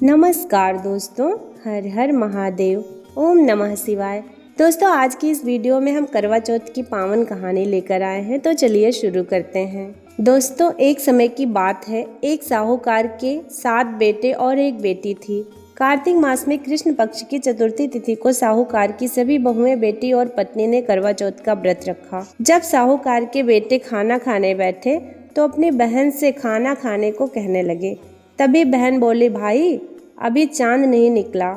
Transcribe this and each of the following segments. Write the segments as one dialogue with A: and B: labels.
A: नमस्कार दोस्तों, हर हर महादेव, ओम नमः शिवाय। दोस्तों, आज की इस वीडियो में हम करवा चौथ की पावन कहानी लेकर आए हैं, तो चलिए शुरू करते हैं। दोस्तों, एक समय की बात है। एक साहूकार के 7 बेटे और एक बेटी थी। कार्तिक मास में कृष्ण पक्ष की चतुर्थी तिथि को साहूकार की सभी बहुएं, बेटी और पत्नी ने करवा चौथ का व्रत रखा। जब साहूकार के बेटे खाना खाने बैठे तो अपनी बहन से खाना खाने को कहने लगे। तभी बहन बोली, भाई अभी चांद नहीं निकला,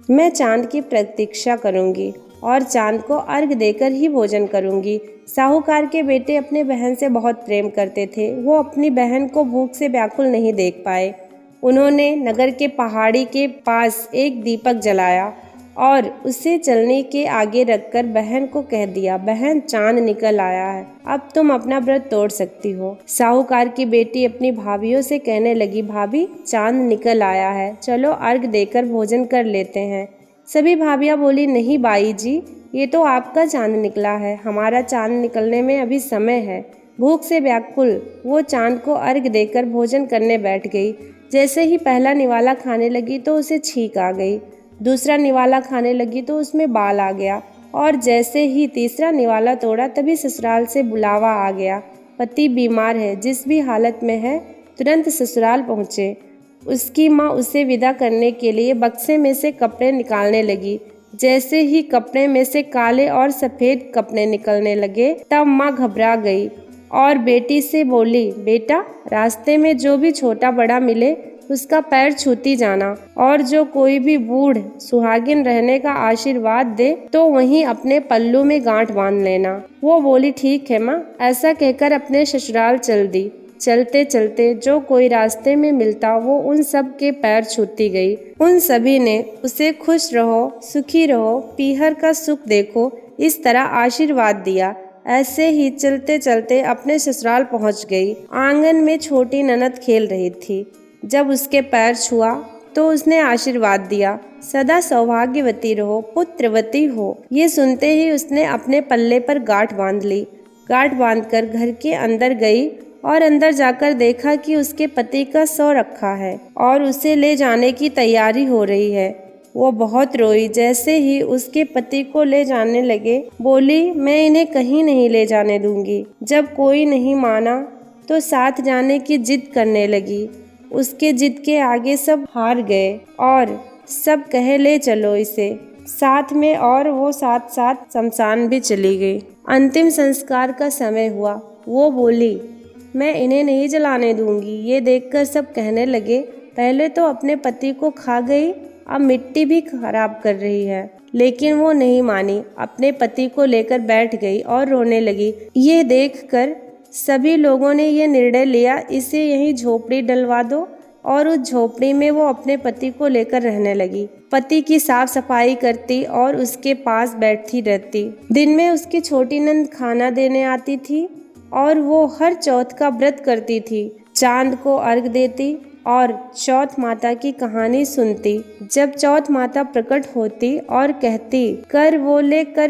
A: मैं चांद की प्रतीक्षा करूंगी और चांद को अर्घ देकर ही भोजन करूंगी। साहूकार के बेटे अपने बहन से बहुत प्रेम करते थे। वो अपनी बहन को भूख से व्याकुल नहीं देख पाए। उन्होंने नगर के पहाड़ी के पास एक दीपक जलाया और उसे चलने के आगे रखकर बहन को कह दिया, बहन चांद निकल आया है, अब तुम अपना व्रत तोड़ सकती हो। साहूकार की बेटी अपनी भाभियों से कहने लगी, भाभी चांद निकल आया है, चलो अर्घ देकर भोजन कर लेते हैं। सभी भाभियां बोली, नहीं बाई जी, ये तो आपका चांद निकला है, हमारा चांद निकलने में अभी समय है। भूख से व्याकुल वो चांद को अर्घ देकर भोजन करने बैठ गई। जैसे ही पहला निवाला खाने लगी तो उसे छींक आ गई। दूसरा निवाला खाने लगी तो उसमें बाल आ गया और जैसे ही तीसरा निवाला तोड़ा तभी ससुराल से बुलावा आ गया। पति बीमार है, जिस भी हालत में है तुरंत ससुराल पहुँचे। उसकी माँ उसे विदा करने के लिए बक्से में से कपड़े निकालने लगी। जैसे ही कपड़े में से काले और सफ़ेद कपड़े निकलने लगे तब माँ घबरा गई और बेटी से बोली, बेटा रास्ते में जो भी छोटा बड़ा मिले उसका पैर छूती जाना और जो कोई भी बूढ़ सुहागिन रहने का आशीर्वाद दे तो वहीं अपने पल्लू में गांठ बांध लेना। वो बोली, ठीक है माँ। ऐसा कहकर अपने ससुराल चल दी। चलते चलते जो कोई रास्ते में मिलता वो उन सब के पैर छूती गई। उन सभी ने उसे खुश रहो, सुखी रहो, पीहर का सुख देखो, इस तरह आशीर्वाद दिया। ऐसे ही चलते चलते अपने ससुराल पहुंच गई। आंगन में छोटी ननद खेल रही थी। जब उसके पैर छुआ तो उसने आशीर्वाद दिया, सदा सौभाग्यवती रहो, पुत्रवती हो। ये सुनते ही उसने अपने पल्ले पर गांठ बांध ली। गांठ बांधकर घर के अंदर गई और अंदर जाकर देखा कि उसके पति का शव रखा है और उसे ले जाने की तैयारी हो रही है। वो बहुत रोई। जैसे ही उसके पति को ले जाने लगे बोली, मैं इन्हें कहीं नहीं ले जाने दूंगी। जब कोई नहीं माना तो साथ जाने की जिद करने लगी। उसके जिद के आगे सब हार गए और सब कहे, ले चलो इसे साथ में, और वो साथ साथ शमशान भी चली गई। अंतिम संस्कार का समय हुआ। वो बोली, मैं इन्हें नहीं जलाने दूंगी। ये देखकर सब कहने लगे, पहले तो अपने पति को खा गई, अब मिट्टी भी खराब कर रही है। लेकिन वो नहीं मानी, अपने पति को लेकर बैठ गई और रोने लगी। ये देखकर सभी लोगों ने ये निर्णय लिया, इसे यहीं झोपड़ी डलवा दो, और उस झोपड़ी में वो अपने पति को लेकर रहने लगी। पति की साफ सफाई करती और उसके पास बैठती रहती। दिन में उसकी छोटी नंद खाना देने आती थी और वो हर चौथ का व्रत करती थी। चांद को अर्घ देती और चौथ माता की कहानी सुनती। जब चौथ माता प्रकट होती और कहती, कर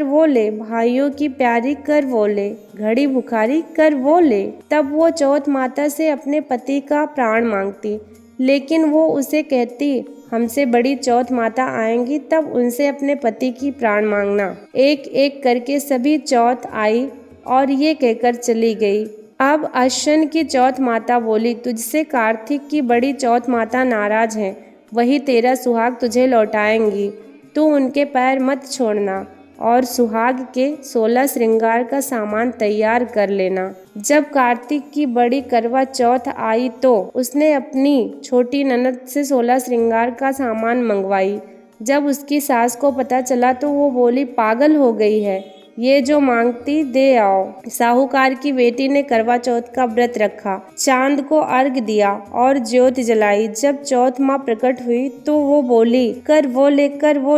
A: वो ले भाइयों की प्यारी, कर वो ले घड़ी भुखारी, कर वो ले, तब वो चौथ माता से अपने पति का प्राण मांगती। लेकिन वो उसे कहती, हमसे बड़ी चौथ माता आएंगी तब उनसे अपने पति की प्राण मांगना। एक एक करके सभी चौथ आई और ये कहकर चली गई। अब अश्विन की चौथ माता बोली, तुझसे कार्तिक की बड़ी चौथ माता नाराज हैं, वही तेरा सुहाग तुझे लौटाएंगी। तू उनके पैर मत छोड़ना और सुहाग के 16 श्रृंगार का सामान तैयार कर लेना। जब कार्तिक की बड़ी करवा चौथ आई तो उसने अपनी छोटी ननद से 16 श्रृंगार का सामान मंगवाई। जब उसकी सास को पता चला तो वो बोली, पागल हो गई है, ये जो मांगती दे आओ। साहूकार की बेटी ने करवा चौथ का व्रत रखा, चांद को अर्घ दिया और ज्योति जलाई। जब चौथ माँ प्रकट हुई तो वो बोली, कर वो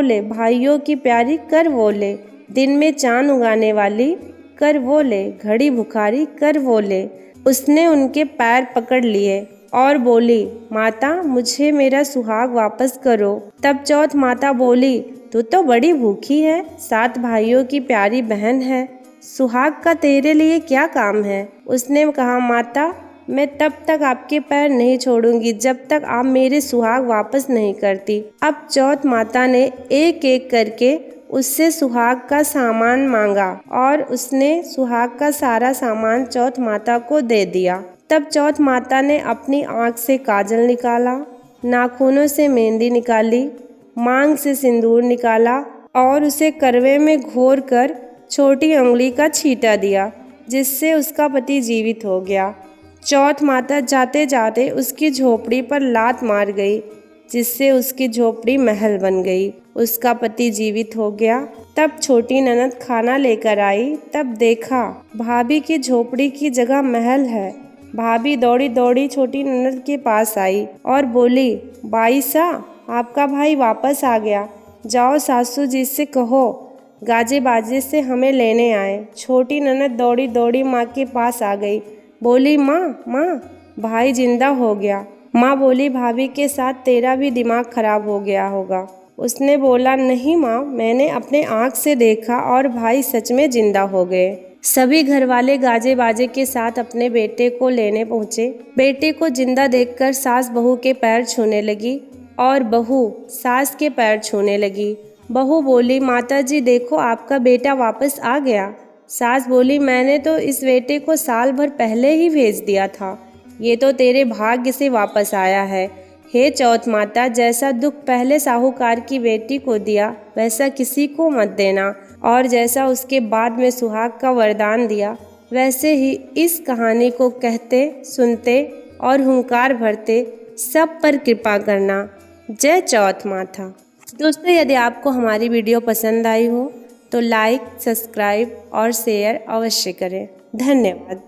A: ले भाइयों की प्यारी, कर वो ले दिन में चांद उगाने वाली, कर वो ले घड़ी भुखारी, कर वो ले। उसने उनके पैर पकड़ लिए और बोली, माता मुझे मेरा सुहाग वापस करो। तब चौथ माता बोली, तू तो बड़ी भूखी है, 7 भाइयों की प्यारी बहन है, सुहाग का तेरे लिए क्या काम है। उसने कहा, माता मैं तब तक आपके पैर नहीं छोड़ूंगी जब तक आप मेरे सुहाग वापस नहीं करती। अब चौथ माता ने एक एक करके उससे सुहाग का सामान मांगा और उसने सुहाग का सारा सामान चौथ माता को दे दिया। तब चौथ माता ने अपनी आँख से काजल निकाला, नाखूनों से मेहंदी निकाली, मांग से सिंदूर निकाला और उसे करवे में घोर कर छोटी उंगली का छींटा दिया, जिससे उसका पति जीवित हो गया। चौथ माता जाते जाते उसकी झोपड़ी पर लात मार गई, जिससे उसकी झोपड़ी महल बन गई। उसका पति जीवित हो गया। तब छोटी ननद खाना लेकर आई, तब देखा भाभी की झोपड़ी की जगह महल है। भाभी दौड़ी दौड़ी छोटी ननद के पास आई और बोली, बाईसा, आपका भाई वापस आ गया, जाओ सासू जी से कहो गाजे बाजे से हमें लेने आए। छोटी ननद दौड़ी दौड़ी माँ के पास आ गई, बोली, माँ भाई जिंदा हो गया। माँ बोली, भाभी के साथ तेरा भी दिमाग खराब हो गया होगा। उसने बोला, नहीं माँ, मैंने अपने आँख से देखा और भाई सच में जिंदा हो गए। सभी घर वाले गाजे बाजे के साथ अपने बेटे को लेने पहुँचे। बेटे को जिंदा देखकर सास बहू के पैर छूने लगी और बहू सास के पैर छूने लगी। बहू बोली, माताजी देखो आपका बेटा वापस आ गया। सास बोली, मैंने तो इस बेटे को साल भर पहले ही भेज दिया था, ये तो तेरे भाग्य से वापस आया है। हे चौथ माता, जैसा दुख पहले साहूकार की बेटी को दिया वैसा किसी को मत देना, और जैसा उसके बाद में सुहाग का वरदान दिया वैसे ही इस कहानी को कहते सुनते और हुंकार भरते सब पर कृपा करना। जय चौथ माता। दोस्तों, यदि आपको हमारी वीडियो पसंद आई हो तो लाइक, सब्सक्राइब और शेयर अवश्य करें। धन्यवाद।